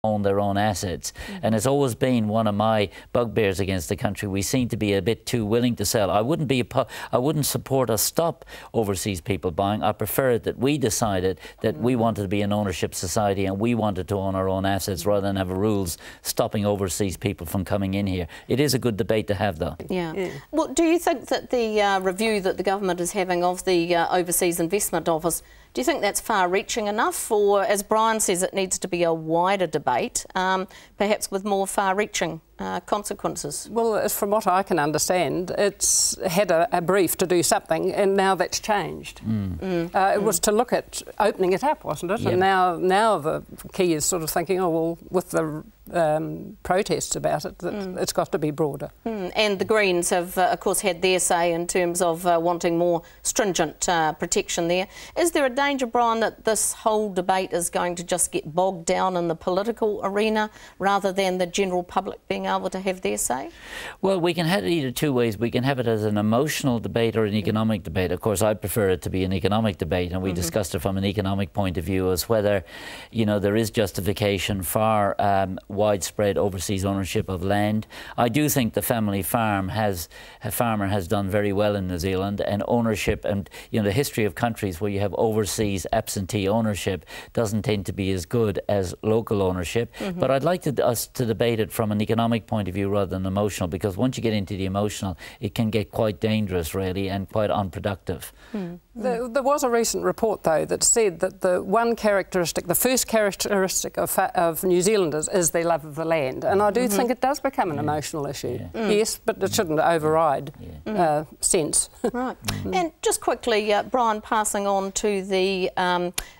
own their own assets. And it's always been one of my bugbears against the country. We seem to be a bit too willing to sell. I wouldn't support a stop overseas people buying. I prefer it that we decided that we wanted to be an ownership society and we wanted to own our own assets rather than have rules stopping overseas people from coming in here. It is a good debate to have, though. Yeah. Well, do you think that the review that the government is having of the Overseas Investment Office, do you think that's far-reaching enough, or, as Brian says, it needs to be a wider debate, perhaps with more far-reaching consequences? Well, from what I can understand, it's had a brief to do something, and now that's changed. It was to look at opening it up, wasn't it? Yep. And now the key is sort of thinking, oh, well, with the protests about it, that it's got to be broader. And the Greens have, of course, had their say in terms of wanting more stringent protection there. Is there a danger, Brian, that this whole debate is going to just get bogged down in the political arena rather than the general public being able to have their say? Well, we can have it either two ways. We can have it as an emotional debate or an economic debate. Of course, I prefer it to be an economic debate, and we discussed it from an economic point of view as whether, you know, there is justification for widespread overseas ownership of land. I do think the family farmer has done very well in New Zealand, and ownership, and you know, the history of countries where you have overseas absentee ownership doesn't tend to be as good as local ownership. But I'd like us to debate it from an economic point of view rather than emotional, because once you get into the emotional, it can get quite dangerous, really, and quite unproductive. There was a recent report, though, that said that the first characteristic of New Zealanders is their love of the land. And I do think it does become an emotional issue. Yes, but it shouldn't override sense. Right. And just quickly, Brian, passing on to the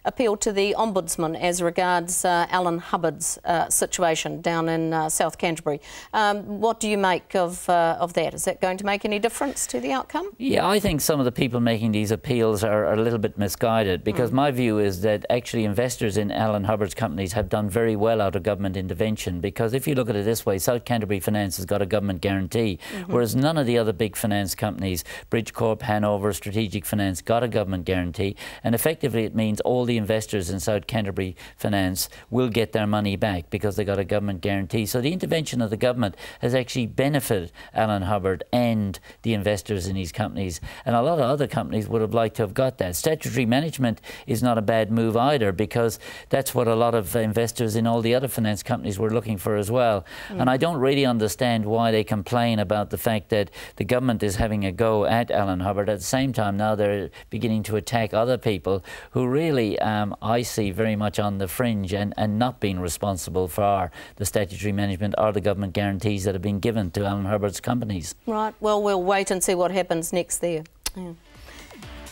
appeal to the Ombudsman as regards Alan Hubbard's situation down in South Canterbury. What do you make of that? Is that going to make any difference to the outcome? Yeah, I think some of the people making these appeals are a little bit misguided, because my view is that actually investors in Alan Hubbard's companies have done very well out of government intervention, because if you look at it this way, South Canterbury Finance has got a government guarantee, whereas none of the other big finance companies, Bridgecorp, Hanover, Strategic Finance, got a government guarantee, and effectively it means all the investors in South Canterbury Finance will get their money back because they got a government guarantee. So the intervention of the government has actually benefited Alan Hubbard and the investors in these companies, and a lot of other companies would have liked to have got that. Statutory management is not a bad move either, because that's what a lot of investors in all the other finance companies were looking for as well. And I don't really understand why they complain about the fact that the government is having a go at Alan Hubbard. At the same time, now they're beginning to attack other people who really, I see very much on the fringe and not being responsible for the statutory management or the government guarantees that have been given to Alan Hubbard's companies. Right, well, we'll wait and see what happens next there.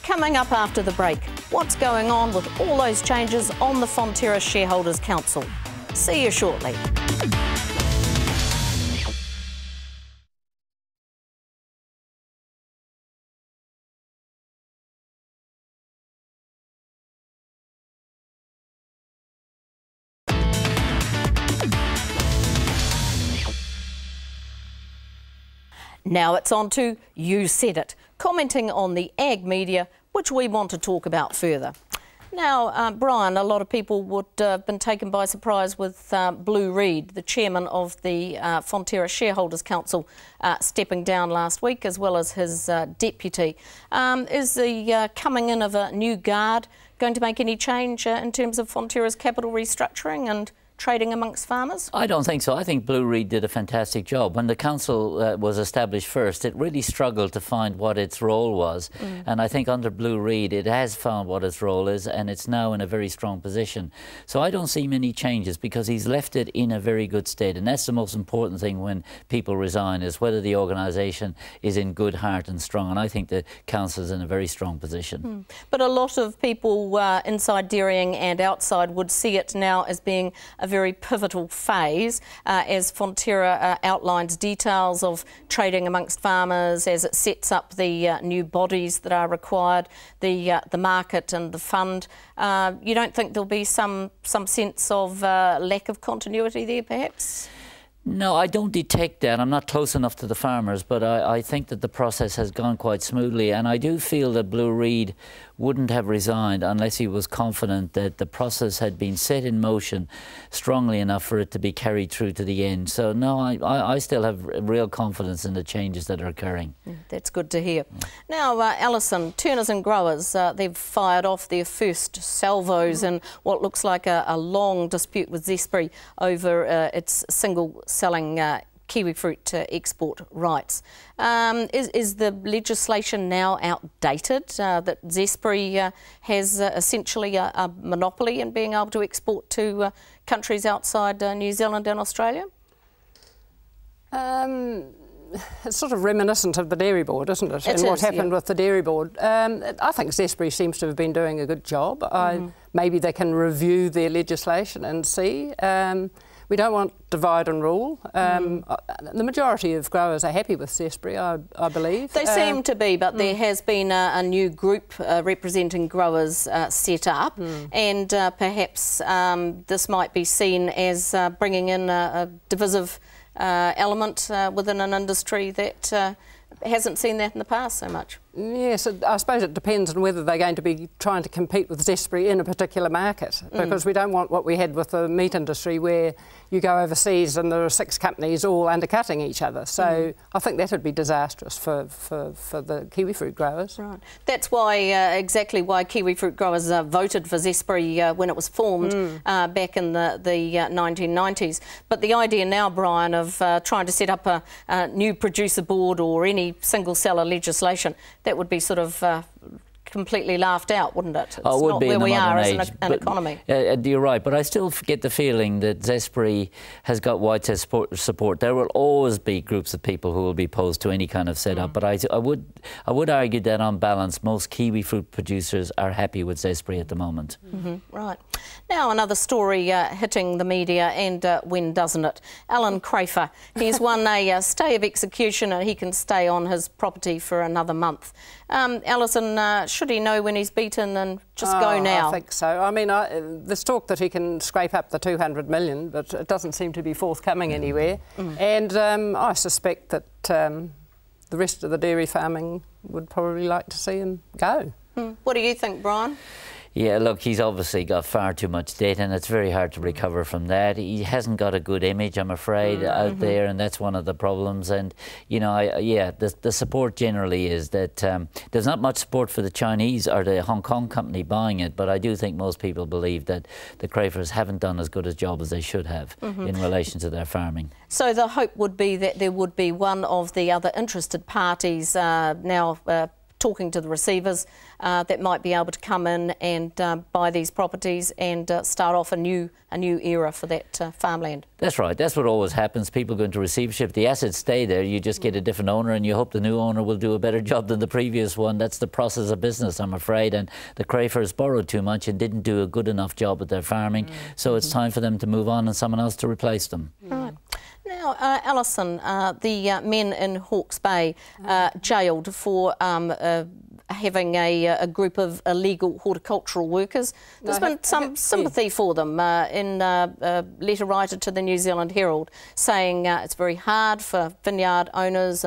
Coming up after the break, what's going on with all those changes on the Fonterra Shareholders Council? See you shortly. Now it's on to You Said It, commenting on the ag media, which we want to talk about further. Now, Brian, a lot of people would have been taken by surprise with Blue Reid, the chairman of the Fonterra Shareholders Council, stepping down last week, as well as his deputy. Is the coming in of a new guard going to make any change in terms of Fonterra's capital restructuring and trading amongst farmers? I don't think so. I think Blue Reid did a fantastic job. When the council was established first, it really struggled to find what its role was. And I think under Blue Reid, it has found what its role is, and it's now in a very strong position. So I don't see many changes, because he's left it in a very good state. And that's the most important thing when people resign, is whether the organisation is in good heart and strong. And I think the council is in a very strong position. But a lot of people inside dairying and outside would see it now as being a very pivotal phase as Fonterra outlines details of trading amongst farmers, as it sets up the new bodies that are required, the market and the fund. You don't think there'll be some sense of lack of continuity there, perhaps? No, I don't detect that. I'm not close enough to the farmers, but I think that the process has gone quite smoothly, and I do feel that Blue Reed wouldn't have resigned unless he was confident that the process had been set in motion strongly enough for it to be carried through to the end. So no, I still have real confidence in the changes that are occurring. That's good to hear. Now, Allison, turners and growers, they've fired off their first salvos in what looks like a long dispute with Zespri over its single-selling kiwi fruit export rights. Is the legislation now outdated, that Zespri has essentially a monopoly in being able to export to countries outside New Zealand and Australia? It's sort of reminiscent of the Dairy Board, isn't it? And what happened with the Dairy Board. I think Zespri seems to have been doing a good job. Maybe they can review their legislation and see. We don't want divide and rule. The majority of growers are happy with Zespri, I believe. They seem to be, but there has been a new group representing growers set up, and perhaps this might be seen as bringing in a divisive element within an industry that hasn't seen that in the past so much. Yes, I suppose it depends on whether they're going to be trying to compete with Zespri in a particular market, because we don't want what we had with the meat industry where you go overseas and there are 6 companies all undercutting each other. So I think that would be disastrous for the kiwi fruit growers. Right. That's why exactly why kiwi fruit growers voted for Zespri when it was formed back in the 1990s. But the idea now, Brian, of trying to set up a new producer board or any single seller legislation, that would be sort of completely laughed out, wouldn't it? It's not where we are as an economy. You're right, but I still get the feeling that Zespri has got widespread support. There will always be groups of people who will be opposed to any kind of setup, but I would argue that on balance, most kiwi fruit producers are happy with Zespri at the moment. Right. Now another story hitting the media, and when doesn't it? Alan Crafer, he's won a stay of execution and he can stay on his property for another month. Allison, should he know when he's beaten and just go now? I think so. I mean, there's talk that he can scrape up the 200 million, but it doesn't seem to be forthcoming anywhere. And I suspect that the rest of the dairy farming would probably like to see him go. What do you think, Brian? Yeah, look, he's obviously got far too much debt and it's very hard to recover from that. He hasn't got a good image, I'm afraid, out there, and that's one of the problems. And, you know, the support generally is that there's not much support for the Chinese or the Hong Kong company buying it, but I do think most people believe that the Crafers haven't done as good a job as they should have in relation to their farming. So the hope would be that there would be one of the other interested parties now talking to the receivers that might be able to come in and buy these properties and start off a new era for that farmland. That's right. That's what always happens. People go into receivership. The assets stay there. You just get a different owner and you hope the new owner will do a better job than the previous one. That's the process of business, I'm afraid. And the Crafers borrowed too much and didn't do a good enough job at their farming. So it's time for them to move on and someone else to replace them. Right. Now, Allison, the men in Hawke's Bay jailed for having a group of illegal horticultural workers. There's been some sympathy for them in a letter written to the New Zealand Herald saying it's very hard for vineyard owners